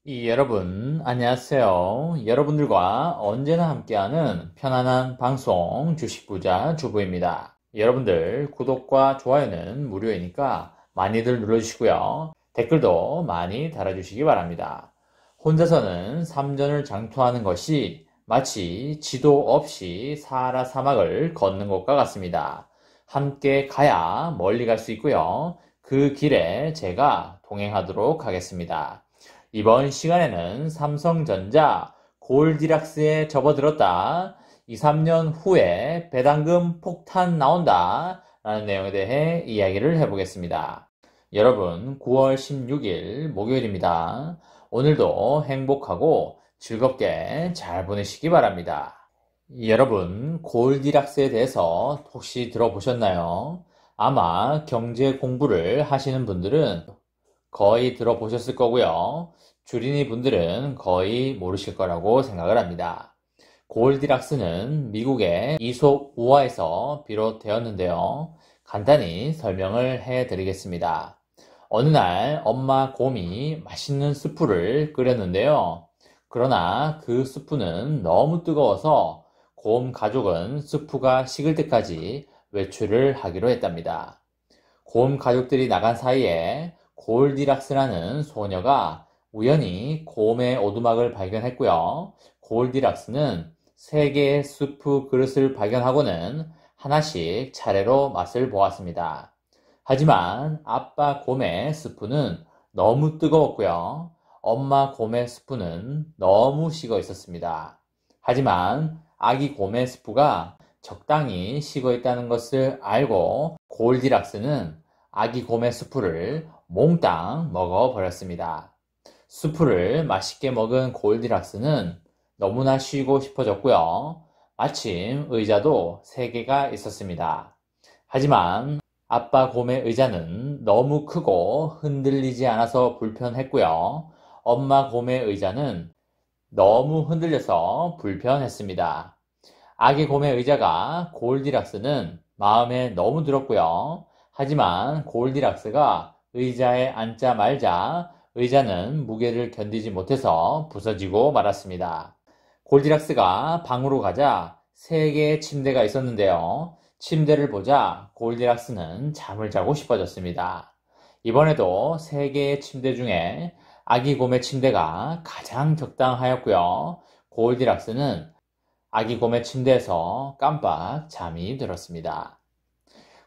여러분, 안녕하세요. 여러분들과 언제나 함께하는 편안한 방송 주식부자 주부입니다. 여러분들 구독과 좋아요는 무료이니까 많이들 눌러주시고요. 댓글도 많이 달아주시기 바랍니다. 혼자서는 삼전을 장투하는 것이 마치 지도 없이 사하라 사막을 걷는 것과 같습니다. 함께 가야 멀리 갈 수 있고요. 그 길에 제가 동행하도록 하겠습니다. 이번 시간에는 삼성전자 골디락스에 접어들었다. 2, 3년 후에 배당금 폭탄 나온다. 라는 내용에 대해 이야기를 해보겠습니다. 여러분, 9월 16일 목요일입니다. 오늘도 행복하고 즐겁게 잘 보내시기 바랍니다. 여러분, 골디락스에 대해서 혹시 들어보셨나요? 아마 경제 공부를 하시는 분들은 거의 들어보셨을 거고요. 주린이 분들은 거의 모르실 거라고 생각을 합니다. 골디락스는 미국의 이솝 우화에서 비롯되었는데요. 간단히 설명을 해드리겠습니다. 어느 날 엄마 곰이 맛있는 스프를 끓였는데요. 그러나 그 스프는 너무 뜨거워서 곰 가족은 스프가 식을 때까지 외출을 하기로 했답니다. 곰 가족들이 나간 사이에 골디락스라는 소녀가 우연히 곰의 오두막을 발견했고요. 골디락스는 3개의 스프 그릇을 발견하고는 하나씩 차례로 맛을 보았습니다. 하지만 아빠 곰의 스프는 너무 뜨거웠고요. 엄마 곰의 스프는 너무 식어 있었습니다. 하지만 아기 곰의 스프가 적당히 식어 있다는 것을 알고 골디락스는 아기 곰의 스프를 몽땅 먹어버렸습니다. 스프를 맛있게 먹은 골디락스는 너무나 쉬고 싶어졌고요. 마침 의자도 3개가 있었습니다. 하지만 아빠 곰의 의자는 너무 크고 흔들리지 않아서 불편했고요. 엄마 곰의 의자는 너무 흔들려서 불편했습니다. 아기 곰의 의자가 골디락스는 마음에 너무 들었고요. 하지만 골디락스가 의자에 앉자마자 의자는 무게를 견디지 못해서 부서지고 말았습니다. 골디락스가 방으로 가자 3개의 침대가 있었는데요. 침대를 보자 골디락스는 잠을 자고 싶어졌습니다. 이번에도 3개의 침대 중에 아기 곰의 침대가 가장 적당하였고요. 골디락스는 아기 곰의 침대에서 깜빡 잠이 들었습니다.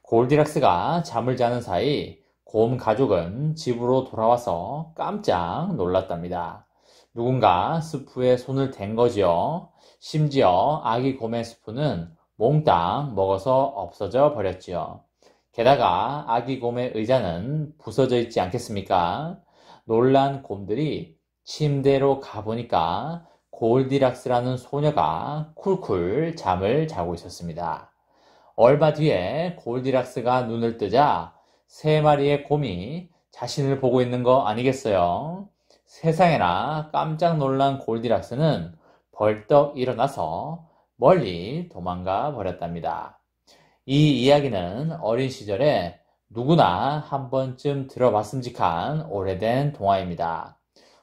골디락스가 잠을 자는 사이 곰 가족은 집으로 돌아와서 깜짝 놀랐답니다. 누군가 스프에 손을 댄 거지요. 심지어 아기 곰의 스프는 몽땅 먹어서 없어져 버렸지요. 게다가 아기 곰의 의자는 부서져 있지 않겠습니까? 놀란 곰들이 침대로 가보니까 골디락스라는 소녀가 쿨쿨 잠을 자고 있었습니다. 얼마 뒤에 골디락스가 눈을 뜨자 3마리의 곰이 자신을 보고 있는 거 아니겠어요? 세상에나 깜짝 놀란 골디락스는 벌떡 일어나서 멀리 도망가 버렸답니다. 이 이야기는 어린 시절에 누구나 한 번쯤 들어봤음직한 오래된 동화입니다.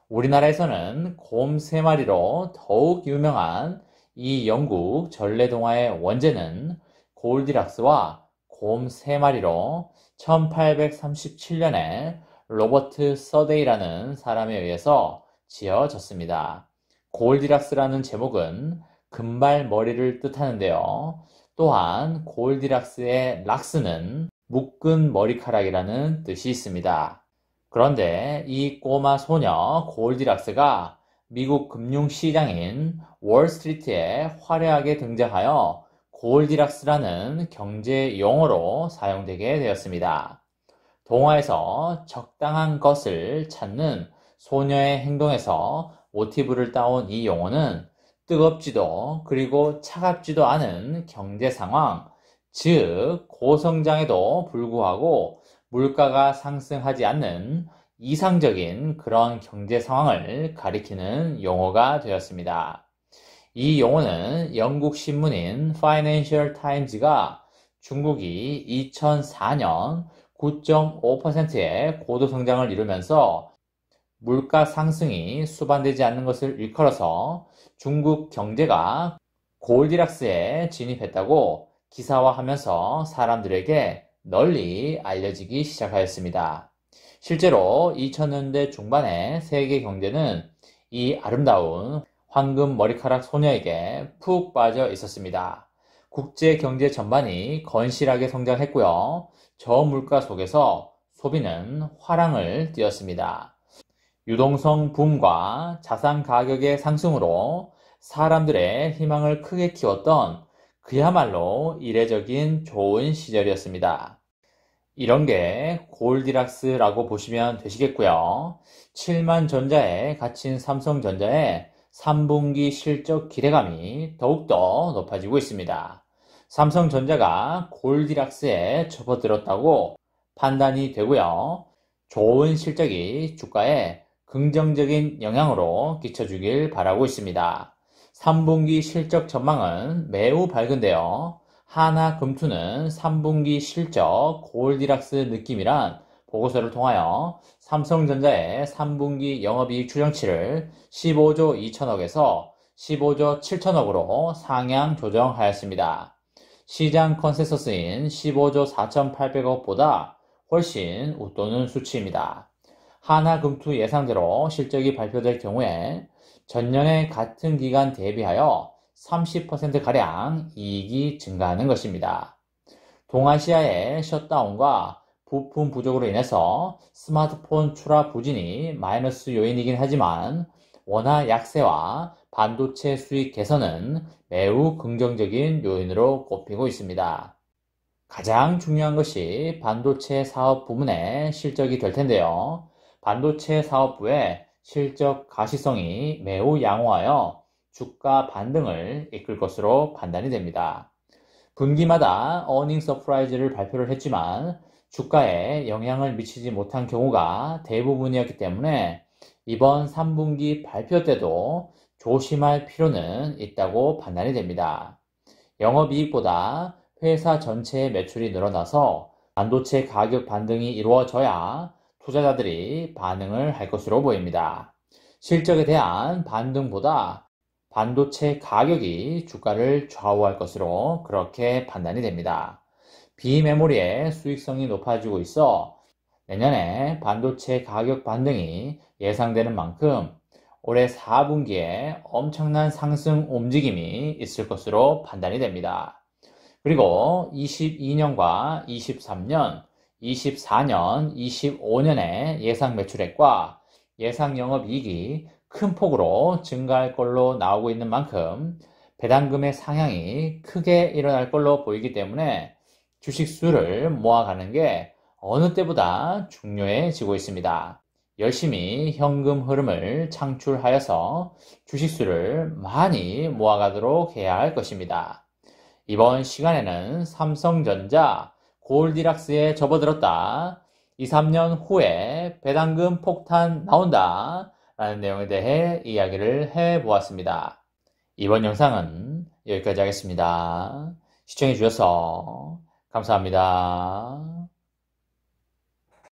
우리나라에서는 곰 3마리로 더욱 유명한 이 영국 전래동화의 원제는 골디락스와 곰 3마리로 1837년에 로버트 서데이라는 사람에 의해서 지어졌습니다. 골디락스라는 제목은 금발머리를 뜻하는데요. 또한 골디락스의 락스는 묶은 머리카락이라는 뜻이 있습니다. 그런데 이 꼬마 소녀 골디락스가 미국 금융시장인 월스트리트에 화려하게 등장하여 골디락스라는 경제 용어로 사용되게 되었습니다. 동화에서 적당한 것을 찾는 소녀의 행동에서 모티브를 따온 이 용어는 뜨겁지도 그리고 차갑지도 않은 경제 상황, 즉 고성장에도 불구하고 물가가 상승하지 않는 이상적인 그런 경제 상황을 가리키는 용어가 되었습니다. 이 용어는 영국 신문인 Financial Times가 중국이 2004년 9.5%의 고도 성장을 이루면서 물가 상승이 수반되지 않는 것을 일컬어서 중국 경제가 골디락스에 진입했다고 기사화하면서 사람들에게 널리 알려지기 시작하였습니다. 실제로 2000년대 중반에 세계 경제는 이 아름다운 황금 머리카락 소녀에게 푹 빠져 있었습니다. 국제 경제 전반이 건실하게 성장했고요. 저물가 속에서 소비는 화랑을 띄었습니다. 유동성 붐과 자산 가격의 상승으로 사람들의 희망을 크게 키웠던 그야말로 이례적인 좋은 시절이었습니다. 이런 게 골디락스라고 보시면 되시겠고요. 7만 전자에 갇힌 삼성전자의 3분기 실적 기대감이 더욱더 높아지고 있습니다. 삼성전자가 골디락스에 접어들었다고 판단이 되고요. 좋은 실적이 주가에 긍정적인 영향으로 끼쳐주길 바라고 있습니다. 3분기 실적 전망은 매우 밝은데요. 하나금투는 3분기 실적 골디락스 느낌이란 보고서를 통하여 삼성전자의 3분기 영업이익 추정치를 15조 2천억에서 15조 7천억으로 상향 조정하였습니다. 시장 컨센서스인 15조 4,800억보다 훨씬 웃도는 수치입니다. 하나금투 예상대로 실적이 발표될 경우에 전년의 같은 기간 대비하여 30%가량 이익이 증가하는 것입니다. 동아시아의 셧다운과 부품 부족으로 인해서 스마트폰 출하 부진이 마이너스 요인이긴 하지만 원화 약세와 반도체 수익 개선은 매우 긍정적인 요인으로 꼽히고 있습니다. 가장 중요한 것이 반도체 사업 부문의 실적이 될 텐데요. 반도체 사업부의 실적 가시성이 매우 양호하여 주가 반등을 이끌 것으로 판단이 됩니다. 분기마다 어닝 서프라이즈를 발표를 했지만 주가에 영향을 미치지 못한 경우가 대부분이었기 때문에 이번 3분기 발표 때도 조심할 필요는 있다고 판단이 됩니다. 영업이익보다 회사 전체의 매출이 늘어나서 반도체 가격 반등이 이루어져야 투자자들이 반응을 할 것으로 보입니다. 실적에 대한 반등보다 반도체 가격이 주가를 좌우할 것으로 그렇게 판단이 됩니다. 비메모리의 수익성이 높아지고 있어 내년에 반도체 가격 반등이 예상되는 만큼 올해 4분기에 엄청난 상승 움직임이 있을 것으로 판단이 됩니다. 그리고 22년과 23년, 24년, 25년의 예상 매출액과 예상 영업이익이 큰 폭으로 증가할 걸로 나오고 있는 만큼 배당금의 상향이 크게 일어날 걸로 보이기 때문에 주식수를 모아가는 게 어느 때보다 중요해지고 있습니다. 열심히 현금 흐름을 창출하여서 주식수를 많이 모아가도록 해야 할 것입니다. 이번 시간에는 삼성전자 골디락스에 접어들었다. 2, 3년 후에 배당금 폭탄 나온다. 라는 내용에 대해 이야기를 해보았습니다. 이번 영상은 여기까지 하겠습니다. 시청해주셔서 감사합니다.